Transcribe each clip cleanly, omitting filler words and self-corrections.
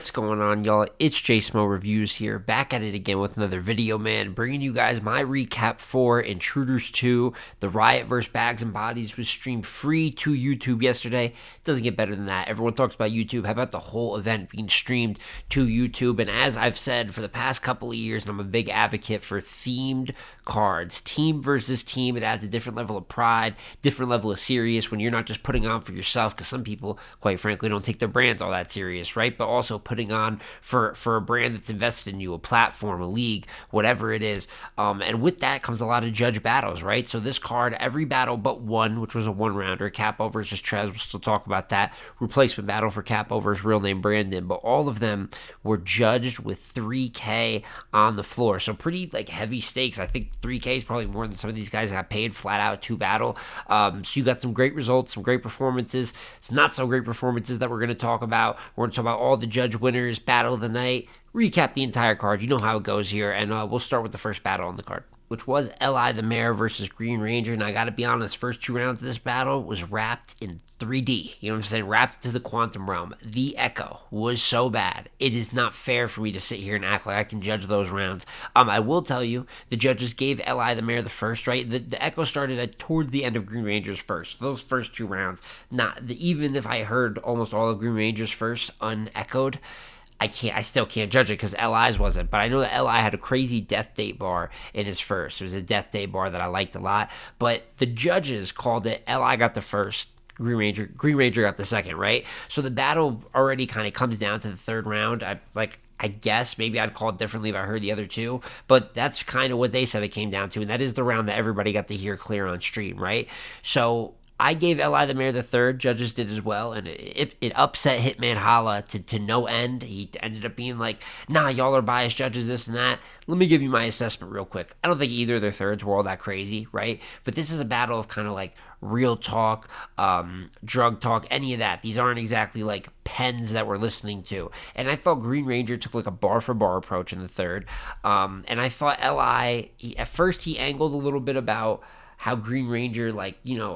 What's going on, y'all? It's JSmo Reviews here, back at it again with another video, man. Bringing you guys my recap for Intruders 2. The Riot vs. Bags and Bodies was streamed free to YouTube yesterday. It doesn't get better than that. Everyone talks about YouTube. How about the whole event being streamed to YouTube? And as I've said for the past couple of years, and I'm a big advocate for themed cards. Team versus team, it adds a different level of pride, different level of serious when you're not just putting on for yourself, because some people, quite frankly, don't take their brands all that serious, right? But also putting on for a brand that's invested in you, a platform, a league, whatever it is. And with that comes a lot of judge battles, right? So this card, every battle but one, which was a one-rounder, Kappo versus Trez, we'll still talk about that. Replacement battle for Kappo versus real name Brandon, but all of them were judged with 3K on the floor. So pretty heavy stakes. I think 3K is probably more than some of these guys got paid flat out to battle. So you got some great results, some great performances, some not so great performances that we're going to talk about. We're going to talk about all the judge winners, battle of the night, recap the entire card. You know how it goes here, and we'll start with the first battle on the card, which was Li the Mayor versus Green Ranger. And I gotta be honest, first two rounds of this battle was wrapped in 3D. You know what I'm saying? Wrapped to the quantum realm. The echo was so bad. It is not fair for me to sit here and act like I can judge those rounds. I will tell you, the judges gave Li the Mayor the first, right? The echo started towards the end of Green Ranger's first. Those first two rounds, even if I heard almost all of Green Ranger's first unechoed, I still can't judge it because Li's wasn't. But I know that Li had a crazy death date bar in his first. It was a death date bar that I liked a lot. But the judges called it Li got the first, Green Ranger got the second, right? So the battle already kind of comes down to the third round. I guess maybe I'd call it differently if I heard the other two, but that's kind of what they said it came down to, and that is the round that everybody got to hear clear on stream, right? So I gave Li the Mayor the third. Judges did as well, and it upset Hitman Holla to no end. He ended up being like, nah, y'all are biased judges, this and that. Let me give you my assessment real quick. I don't think either of their thirds were all that crazy, right? But this is a battle of kind of like real talk, drug talk, any of that. These aren't exactly like pens that we're listening to. And I thought Green Ranger took like a bar-for-bar approach in the third. And I thought Li, at first he angled a little bit about how Green Ranger,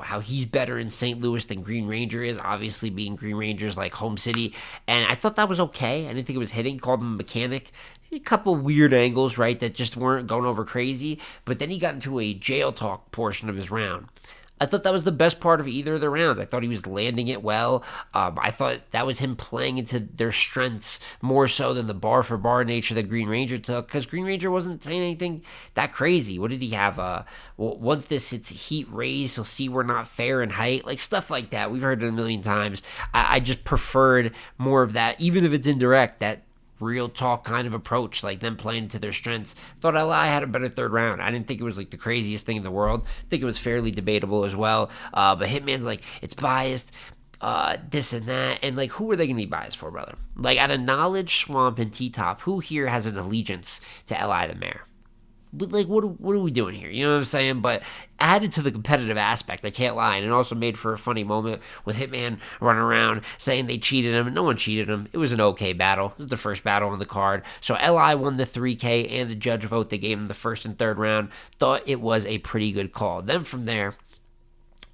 how he's better in St. Louis than Green Ranger is, obviously being Green Ranger's home city. And I thought that was okay. I didn't think it was hitting. Called him a mechanic. A couple weird angles, right, that just weren't going over crazy. But then he got into a jail talk portion of his round. I thought that was the best part of either of the rounds. I thought he was landing it well. I thought that was him playing into their strengths more so than the bar-for-bar nature that Green Ranger took, because Green Ranger wasn't saying anything that crazy. What did he have? Once this hits heat raise, he'll see we're not fair in height. Stuff like that. We've heard it a million times. I just preferred more of that, even if it's indirect, that real talk kind of approach, like them playing into their strengths. Thought Li had a better third round. I didn't think it was the craziest thing in the world. I think it was fairly debatable as well. But Hitman's it's biased, this and that, and who are they gonna be biased for, brother? Out of Knowledge, Swamp, and T-Top, who here has an allegiance to Li the Mayor? But what are we doing here? You know what I'm saying? But added to the competitive aspect, I can't lie. And it also made for a funny moment with Hitman running around saying they cheated him, and no one cheated him. It was an okay battle. It was the first battle on the card. So Li won the 3K and the judge vote. They gave him the first and third round. Thought it was a pretty good call. Then from there,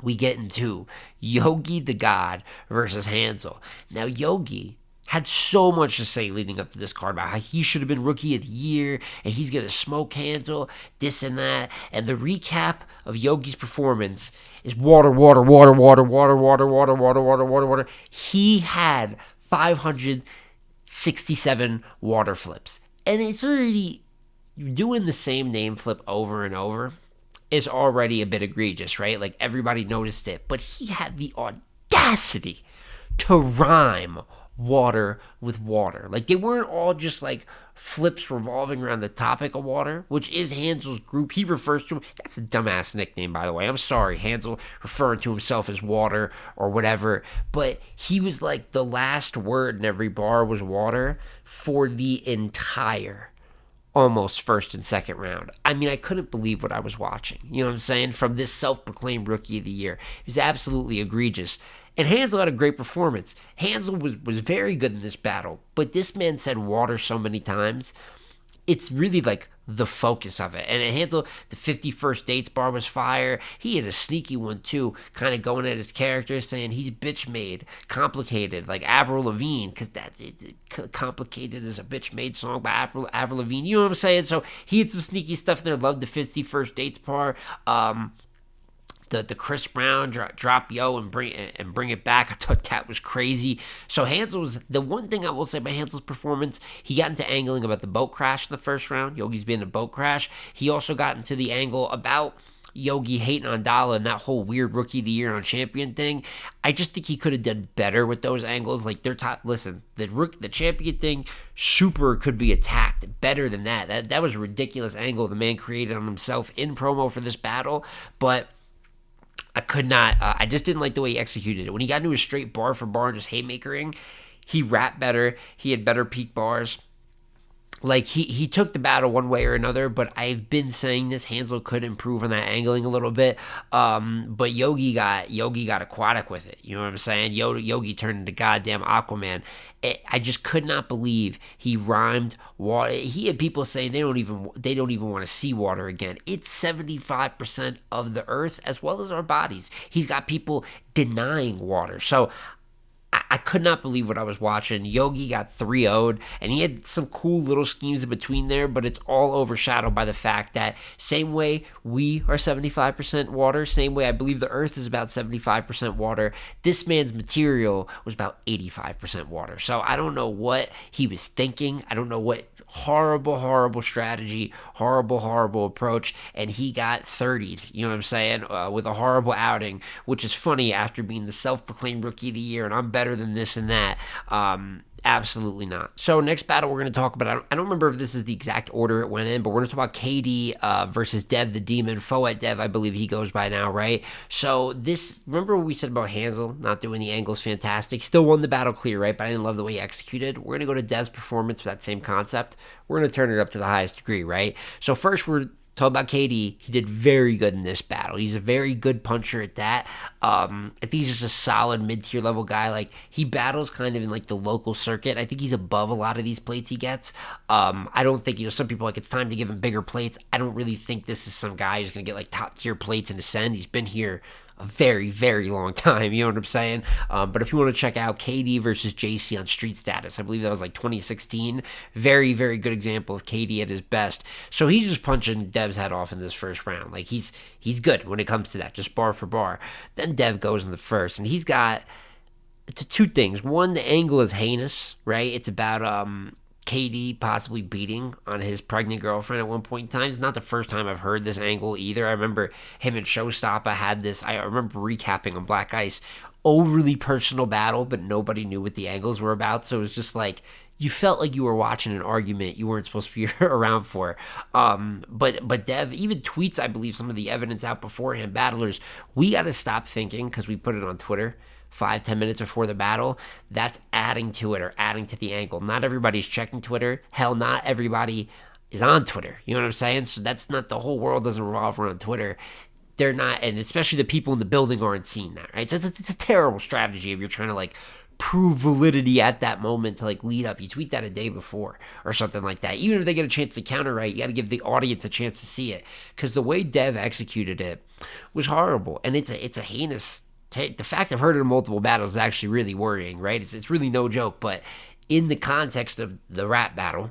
we get into Yogi the God versus Hansel. Now, Yogi had so much to say leading up to this card about how he should have been Rookie of the Year and he's going to smoke Hansel, this and that. And the recap of Yogi's performance is water, water, water, water, water, water, water, water, water, water, water. He had 567 water flips. And it's already doing the same name flip over and over is already a bit egregious, right? Everybody noticed it. But he had the audacity to rhyme water with water. They weren't all just flips revolving around the topic of water, which is Hansel's group. He refers to him. That's a dumbass nickname, by the way. I'm sorry, Hansel referring to himself as water or whatever. But he was the last word in every bar was water for the entire almost first and second round. I mean, I couldn't believe what I was watching. You know what I'm saying? From this self-proclaimed Rookie of the Year. It was absolutely egregious. And Hansel had a great performance. Hansel was very good in this battle, but this man said water so many times it's really like the focus of it. And Hansel, the 51st dates bar was fire. He had a sneaky one too, kind of going at his character, saying he's bitch made, complicated, like Avril Lavigne, because that's it. Complicated is a bitch made song by Avril Lavigne. You know what I'm saying? So he had some sneaky stuff there. Loved the 51st dates bar. The Chris Brown drop yo and bring it back. I thought that was crazy. So Hansel was the one thing I will say about Hansel's performance. He got into angling about the boat crash in the first round. Yogi's been in a boat crash. He also got into the angle about Yogi hating on Dolla and that whole weird Rookie of the Year on Champion thing. I just think he could have done better with those angles. Like they're top. Listen, the Champion thing, super could be attacked better than that. That was a ridiculous angle the man created on himself in promo for this battle, but I could not. I just didn't like the way he executed it. When he got into a straight bar for bar and just haymakering, he rapped better. He had better peak bars. Like he took the battle one way or another, but I've been saying this. Hansel could improve on that angling a little bit, but Yogi got aquatic with it. You know what I'm saying? Yogi turned into goddamn Aquaman. I just could not believe he rhymed water. He had people saying they don't even want to see water again. It's 75% of the earth as well as our bodies. He's got people denying water. So I could not believe what I was watching. Yogi got 3-0'd, and he had some cool little schemes in between there, but it's all overshadowed by the fact that same way we are 75% water, same way I believe the earth is about 75% water, this man's material was about 85% water. So I don't know what he was thinking. I don't know what horrible strategy, horrible approach, and he got 30'd, you know what I'm saying, with a horrible outing, which is funny after being the self-proclaimed Rookie of the Year, and I'm better than this and that. Absolutely not. So next battle we're going to talk about, I don't remember if this is the exact order it went in, but we're going to talk about KD versus Dev the Demon. Foet Dev, I believe he goes by now, right? So this, remember what we said about Hansel not doing the angles fantastic? Still won the battle clear, right? But I didn't love the way he executed. We're going to go to Dev's performance with that same concept. We're going to turn it up to the highest degree, right? So first we're talk about KD. He did very good in this battle. He's a very good puncher at that. I think he's just a solid mid-tier level guy. Like, he battles kind of in like the local circuit. I think he's above a lot of these plates he gets. I don't think, some people are like, it's time to give him bigger plates. I don't really think this is some guy who's going to get like top tier plates and ascend. He's been here a very long time, you know what I'm saying? But if you want to check out KD versus JC on Street Status, I believe that was like 2016. Very good example of KD at his best. So he's just punching Dev's head off in this first round. Like, he's good when it comes to that, just bar for bar. Then Dev goes in the first, and he's got two things. One, the angle is heinous, right? It's about KD possibly beating on his pregnant girlfriend at one point in time. It's not the first time I've heard this angle either. I remember him and Showstopper had this, I remember recapping on Black Ice, overly personal battle, but nobody knew what the angles were about. So it was just like, you felt like you were watching an argument you weren't supposed to be around for. But Dev even tweets, I believe, some of the evidence out beforehand. Battlers, we got to stop thinking, because we put it on Twitter 5-10 minutes before the battle, that's adding to it or adding to the angle. Not everybody's checking Twitter. Hell, not everybody is on Twitter. You know what I'm saying? So that's not, the whole world doesn't revolve around Twitter. They're not, and especially the people in the building aren't seeing that, right? So it's a terrible strategy if you're trying to like prove validity at that moment to like lead up. You tweet that a day before or something like that. Even if they get a chance to counter, right, you got to give the audience a chance to see it, because the way Dev executed it was horrible, and it's a heinous. The fact I've heard it in multiple battles is actually really worrying, right? It's really no joke, but in the context of the rap battle,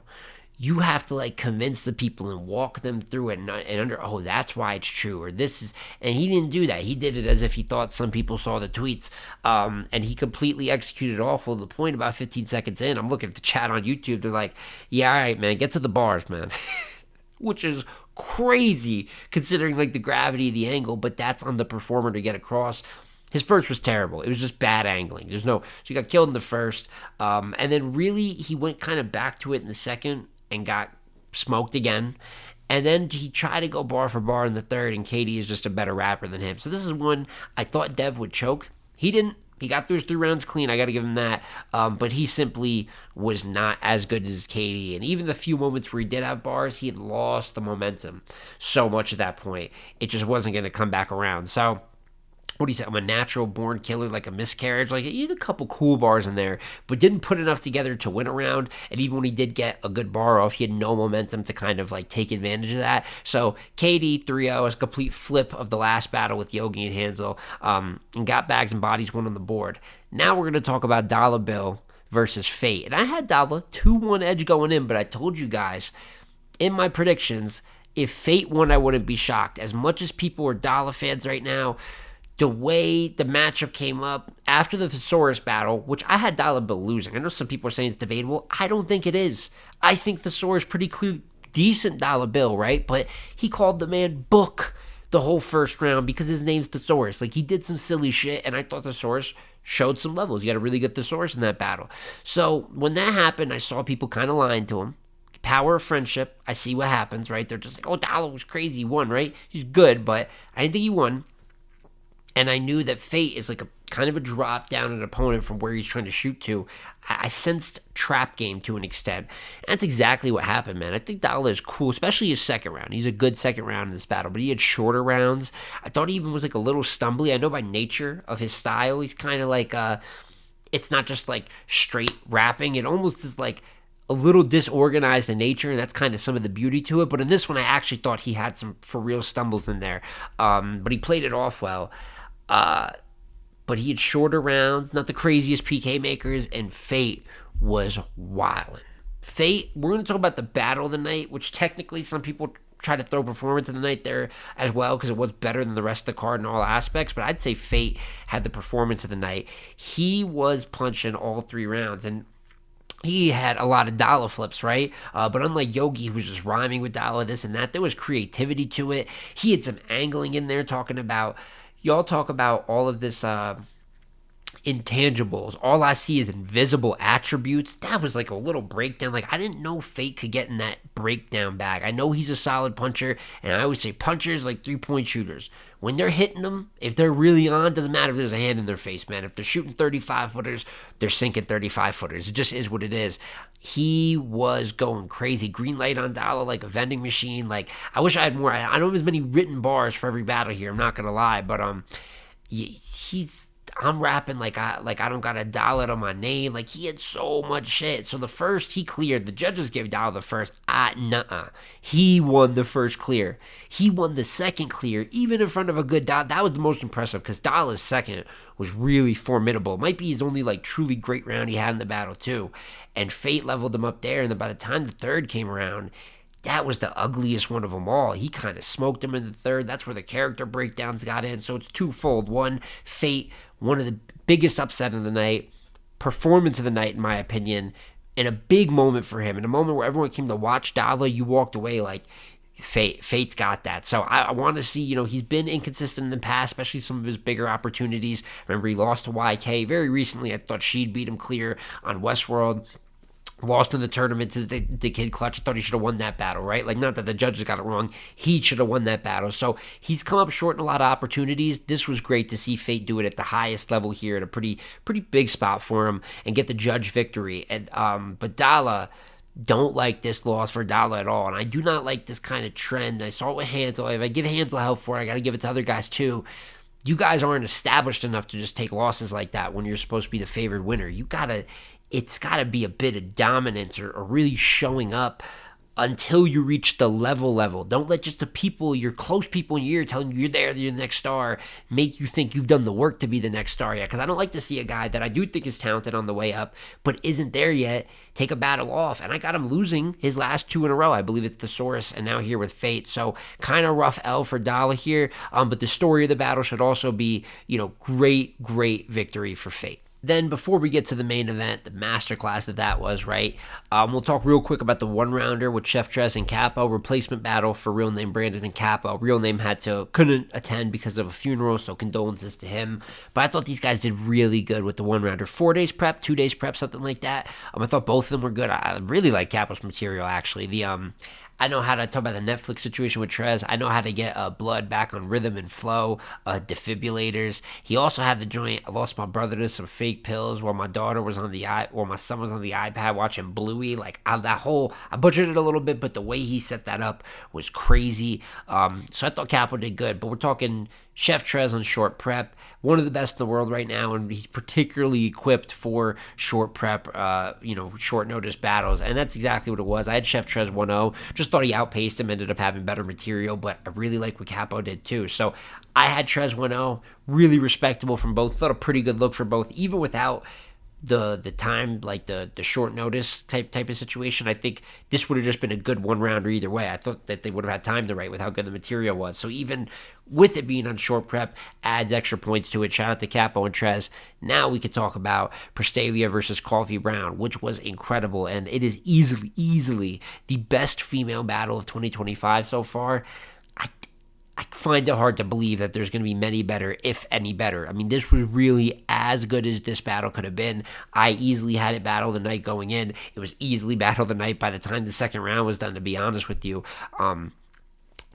you have to like convince the people and walk them through it and oh, that's why it's true, or this is, and he didn't do that. He did it as if he thought some people saw the tweets, and he completely executed awful to the point about 15 seconds in. I'm looking at the chat on YouTube. They're like, yeah, all right, man, get to the bars, man. Which is crazy considering like the gravity of the angle, but that's on the performer to get across. His first was terrible. It was just bad angling. So he got killed in the first. And then really he went kind of back to it in the second and got smoked again. And then he tried to go bar for bar in the third, and KD is just a better rapper than him. So this is one I thought Dev would choke. He didn't. He got through his 3 rounds clean. I got to give him that. But he simply was not as good as KD. And even the few moments where he did have bars, he had lost the momentum so much at that point. It just wasn't going to come back around. So what do you say? I'm a natural born killer, like a miscarriage. Like he had a couple cool bars in there, but didn't put enough together to win a round. And even when he did get a good bar off, he had no momentum to kind of like take advantage of that. So KD 3-0 is a complete flip of the last battle with Yogi and Hansel, and got bags and bodies one on the board. Now we're going to talk about Dolla Bill versus Fate. And I had Dolla 2-1 edge going in, but I told you guys in my predictions, if Fate won, I wouldn't be shocked. As much as people are Dolla fans right now, the way the matchup came up after the Thesaurus battle, which I had Dolla Bill losing. I know some people are saying it's debatable. I don't think it is. I think Thesaurus pretty clear, decent Dolla Bill, right? But he called the man Book the whole first round because his name's Thesaurus. Like, he did some silly shit, and I thought Thesaurus showed some levels. You got a really good Thesaurus in that battle. So when that happened, I saw people kind of lying to him. Power of friendship. I see what happens, right? They're just like, oh, Dolla was crazy. He won, right? He's good, but I didn't think he won. And I knew that Fate is like a kind of a drop down an opponent from where he's trying to shoot to. I sensed trap game to an extent. And that's exactly what happened, man. I think Dolla is cool, especially his second round. He's a good second round in this battle, but he had shorter rounds. I thought he even was like a little stumbly. I know by nature of his style, he's kind of like, it's not just like straight rapping. It almost is like a little disorganized in nature, and that's kind of some of the beauty to it. But in this one, I actually thought he had some for real stumbles in there. But he played it off well. But he had shorter rounds, not the craziest PK makers, and Fate was wilding. Fate, we're going to talk about the battle of the night, which technically some people try to throw performance of the night there as well because it was better than the rest of the card in all aspects, but I'd say Fate had the performance of the night. He was punching all 3 rounds, and he had a lot of Dolla flips, right? But unlike Yogi, who was just rhyming with Dolla, this and that, there was creativity to it. He had some angling in there talking about, y'all talk about all of this intangibles. All I see is invisible attributes. That was like a little breakdown. Like, I didn't know Fate could get in that breakdown bag. I know he's a solid puncher, and I always say punchers like 3-point shooters. When they're hitting them, if they're really on, doesn't matter if there's a hand in their face, man. If they're shooting 35-footers, they're sinking 35-footers. It just is what it is. He was going crazy. Green light on Dolla like a vending machine. Like, I wish I had more. I don't have as many written bars for every battle here. I'm not going to lie, but I'm rapping like I don't got a dollar on my name. Like, he had so much shit. So the first he cleared, the judges gave Dolla the first. Nuh-uh. He won the first clear. He won the second clear, even in front of a good Dolla. That was the most impressive because Dolla's second was really formidable. It might be his only like truly great round he had in the battle too. And Fate leveled him up there. And then by the time the third came around, that was the ugliest one of them all. He kind of smoked him in the third. That's where the character breakdowns got in. So it's twofold. One, Fate, one of the biggest upset of the night, performance of the night, in my opinion, and a big moment for him. In a moment where everyone came to watch Dolla, you walked away like, Fate's got that. So I want to see, he's been inconsistent in the past, especially some of his bigger opportunities. Remember, he lost to YK very recently. I thought she'd beat him clear on Westworld. Lost in the tournament to the Kid Clutch. I thought he should have won that battle, right? Like, not that the judges got it wrong. He should have won that battle. So he's come up short in a lot of opportunities. This was great to see Fate do it at the highest level here at a pretty big spot for him and get the judge victory. And but Dolla, don't like this loss for Dolla at all. And I do not like this kind of trend. I saw it with Hansel. If I give Hansel help for it, I got to give it to other guys too. You guys aren't established enough to just take losses like that when you're supposed to be the favored winner. It's got to be a bit of dominance or really showing up until you reach the level. Don't let just the people, your close people in your ear telling you you're the next star, make you think you've done the work to be the next star yet. Because I don't like to see a guy that I do think is talented on the way up, but isn't there yet, take a battle off. And I got him losing his last 2 in a row. I believe it's Thesaurus and now here with Fate. So kind of rough L for Dolla here. But the story of the battle should also be, great victory for Fate. Then before we get to the main event, the masterclass that was, right? We'll talk real quick about the one-rounder with Chef Trez and Kappo, replacement battle for real name Brandon and Kappo. Real name couldn't attend because of a funeral, so condolences to him. But I thought these guys did really good with the one-rounder. 4 days prep, 2 days prep, something like that. I thought both of them were good. I really like Kappo's material, actually. I know how to talk about the Netflix situation with Trez. I know how to get blood back on rhythm and flow, defibrillators. He also had the joint, I lost my brother to some fake pills while my daughter was on my son was on the iPad watching Bluey. Like, I butchered it a little bit, but the way he set that up was crazy. So I thought Kappo did good, but we're talking Chef Trez on short prep, one of the best in the world right now, and he's particularly equipped for short prep, short notice battles, and that's exactly what it was. I had Chef Trez 1-0, just thought he outpaced him, ended up having better material, but I really like what Kappo did too. So I had Trez 1-0, really respectable from both, thought a pretty good look for both, even without the time, like the short notice type of situation. I think this would have just been a good one rounder either way. I thought that they would have had time to write with how good the material was. So even with it being on short prep, adds extra points to it. Shout out to Kappo and Trez. Now we could talk about Pristavia versus Coffee Brown, which was incredible, and it is easily the best female battle of 2025 so far. I find it hard to believe that there's going to be many better, if any better. I mean, this was really as good as this battle could have been. I easily had it battle the night going in. It was easily battle the night by the time the second round was done, to be honest with you.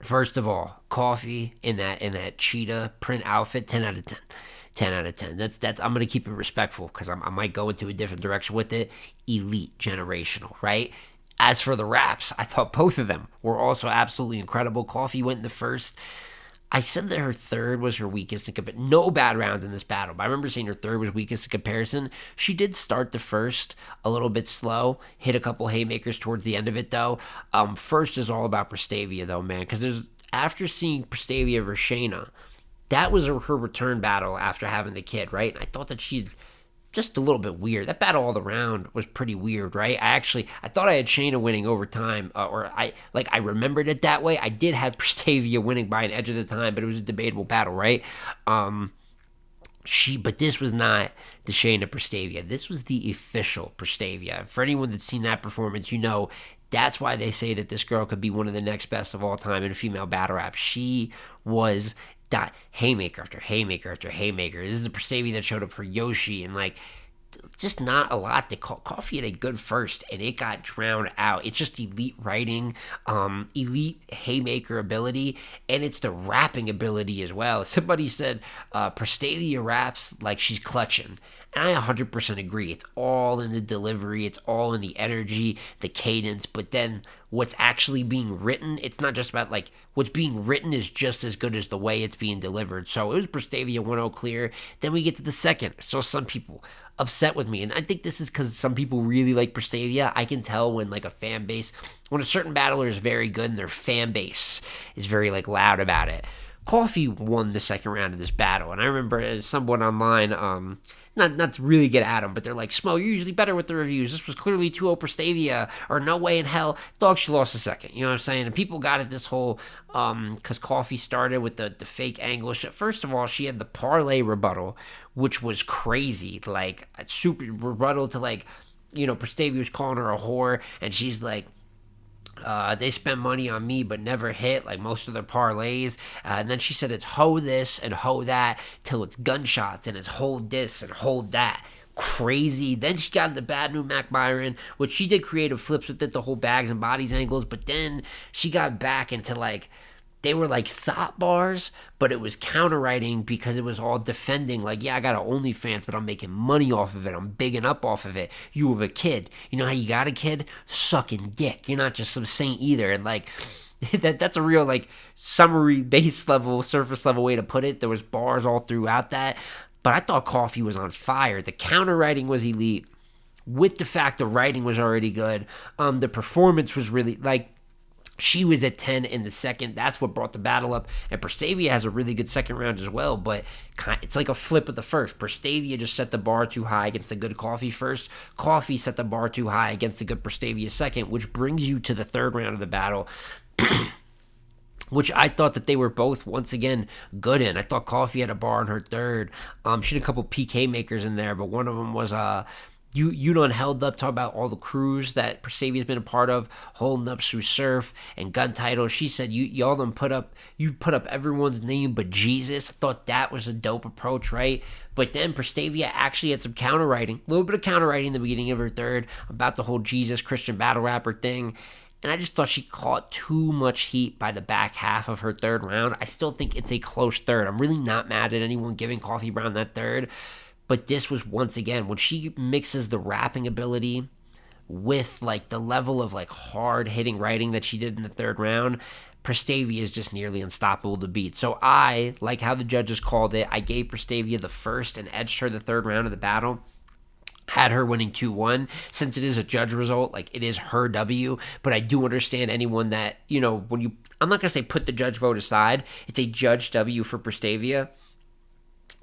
First of all, Coffee in that cheetah print outfit, 10 out of 10. 10 out of 10. That's I'm going to keep it respectful because I might go into a different direction with it. Elite, generational, right? As for the raps, I thought both of them were also absolutely incredible. Coffee went in the first. I said that her third was her weakest, but no bad rounds in this battle. But I remember saying her third was weakest in comparison. She did start the first a little bit slow, hit a couple haymakers towards the end of it, though. First is all about Pristavia, though, man, because after seeing Pristavia versus Shayna, that was her return battle after having the kid, right? And I thought that she'd just a little bit weird. That battle all around was pretty weird, right? I thought I had Shayna winning over time, or I remembered it that way. I did have Pristavia winning by an edge of the time, but it was a debatable battle, right? But this was not the Shayna Pristavia. This was the official Pristavia. For anyone that's seen that performance, you know that's why they say that this girl could be one of the next best of all time in female battle rap. She was haymaker after haymaker after haymaker. This is the Pristavia that showed up for Yoshi, and just not a lot to call. Coffee had a good first, and it got drowned out. It's just elite writing, elite haymaker ability, and it's the rapping ability as well. Somebody said Pristavia raps like she's clutching, and I 100% agree. It's all in the delivery, it's all in the energy, the cadence, but then what's actually being written, it's not just about what's being written is just as good as the way it's being delivered. So it was Pristavia 1-0 clear. Then we get to the second. I saw some people upset with me, and I think this is because some people really like Pristavia. I can tell when a fan base, when a certain battler is very good and their fan base is very loud about it. Coffee won the second round of this battle, and I remember as someone online, not to really get at him, but they're like, Smo, you're usually better with the reviews. This was clearly 2-0 Pristavia, or no way in hell. Dog, she lost a second. You know what I'm saying? And people got at this whole, because Coffee started with the fake angle. First of all, she had the parlay rebuttal, which was crazy. A super rebuttal to, Pristavia was calling her a whore, and she's like, they spend money on me but never hit most of their parlays, and then she said it's hoe this and hoe that till it's gunshots, and it's hold this and hold that. Crazy. Then she got into Bad New Mac Byron, which she did creative flips with it, the whole bags and bodies angles, but then she got back into they were thought bars, but it was counter writing because it was all defending. Yeah, I got an OnlyFans, but I'm making money off of it. I'm bigging up off of it. You have a kid. You know how you got a kid? Sucking dick. You're not just some saint either. And that's a real summary base level, surface level way to put it. There was bars all throughout that. But I thought Coffee was on fire. The counter writing was elite. With the fact the writing was already good. The performance was really she was at 10 in the second. That's what brought the battle up. And Pristavia has a really good second round as well, but it's like a flip of the first. Pristavia just set the bar too high against the good Coffee first. Coffee set the bar too high against the good Pristavia second, which brings you to the third round of the battle, which I thought that they were both, once again, good in. I thought Coffee had a bar in her third. She had a couple PK makers in there, but one of them was You done held up, talk about all the crews that Pristavia's been a part of, holding up through Surf and Gun Title. She said y'all done put up everyone's name but Jesus. I thought that was a dope approach, right? But then Pristavia actually had some counter writing, a little bit of counter writing in the beginning of her third about the whole Jesus Christian battle rapper thing. And I just thought she caught too much heat by the back half of her third round. I still think it's a close third. I'm really not mad at anyone giving Coffee Brown that third. But this was, once again, when she mixes the rapping ability with the level of hard hitting writing that she did in the third round, Pristavia is just nearly unstoppable to beat. So I, like how the judges called it, I gave Pristavia the first and edged her the third round of the battle. Had her winning 2-1. Since it is a judge result, like, it is her W, but I do understand anyone that, when you, I'm not going to say put the judge vote aside, it's a judge W for Pristavia.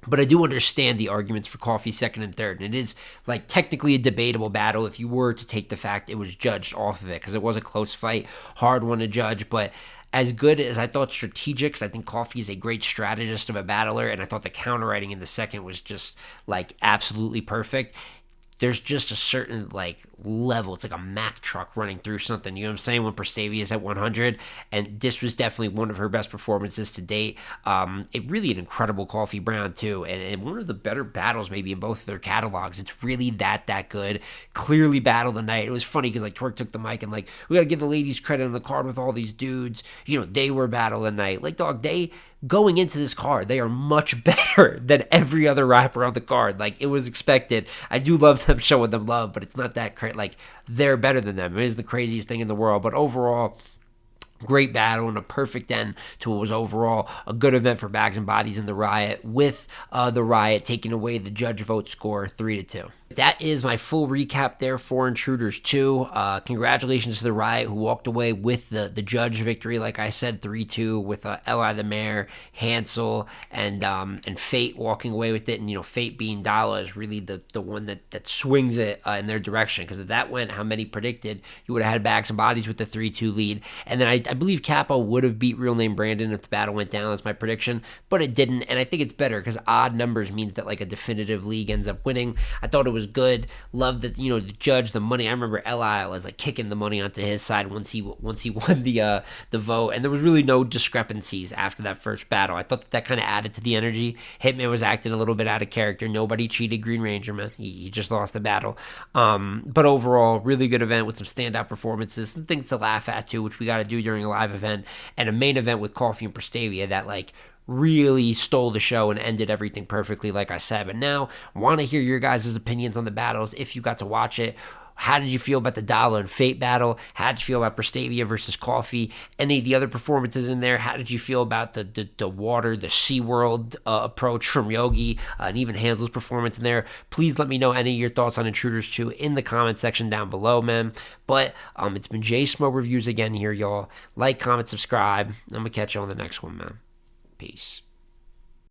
But I do understand the arguments for Coffee second and third. And it is, like, technically a debatable battle if you were to take the fact it was judged off of it, because it was a close fight, hard one to judge. But as good as I thought strategic, because I think Coffee is a great strategist of a battler, and I thought the counter writing in the second was just, like, absolutely perfect. There's just a certain, like, level. It's like a Mack truck running through something. You know what I'm saying? When Pristavia is at 100, and this was definitely one of her best performances to date. It really an incredible Coffee Brown too, and one of the better battles maybe in both of their catalogs. It's really that good. Clearly battle of the night. It was funny because, like, Twerk took the mic and, like, we gotta give the ladies credit on the card with all these dudes. They were battle of the night. Like, dog, they going into this card, they are much better than every other rapper on the card. Like, it was expected. I do love them showing them love, but it's not that like, they're better than them. It is the craziest thing in the world. But overall, great battle and a perfect end to what was overall a good event for Bags and Bodies in the Riot, with the Riot taking away the judge vote score 3-2. That is my full recap there for Intruders 2. Congratulations to the Riot, who walked away with the judge victory, like I said, 3-2, with Eli the Mayor, Hansel, and Fate walking away with it. And, Fate being Dolla is really the one that swings it in their direction, because if that went how many predicted, you would have had Bags and Bodies with the 3-2 lead. And then I believe Kappo would have beat Real Name Brandon if the battle went down. That's my prediction, but it didn't, and I think it's better because odd numbers means that, like, a definitive league ends up winning. I thought it was good. Loved that, the judge, the money. I remember Eli was, like, kicking the money onto his side once he won the vote, and there was really no discrepancies after that first battle. I thought that kind of added to the energy. Hitman was acting a little bit out of character. Nobody cheated Green Ranger, man. He just lost the battle. But overall, really good event with some standout performances, some things to laugh at too, which we got to do during a live event, and a main event with Coffee and Pristavia that, like, really stole the show and ended everything perfectly, like I said. But now, want to hear your guys' opinions on the battles if you got to watch it. How did you feel about the Dolla and Fate battle? How did you feel about Pristavia versus Coffee? Any of the other performances in there? How did you feel about the water, the SeaWorld approach from Yogi, and even Hansel's performance in there? Please let me know any of your thoughts on Intruders 2 in the comment section down below, man. But it's been J Smo Reviews again here, y'all. Like, comment, subscribe. I'm going to catch you on the next one, man. Peace.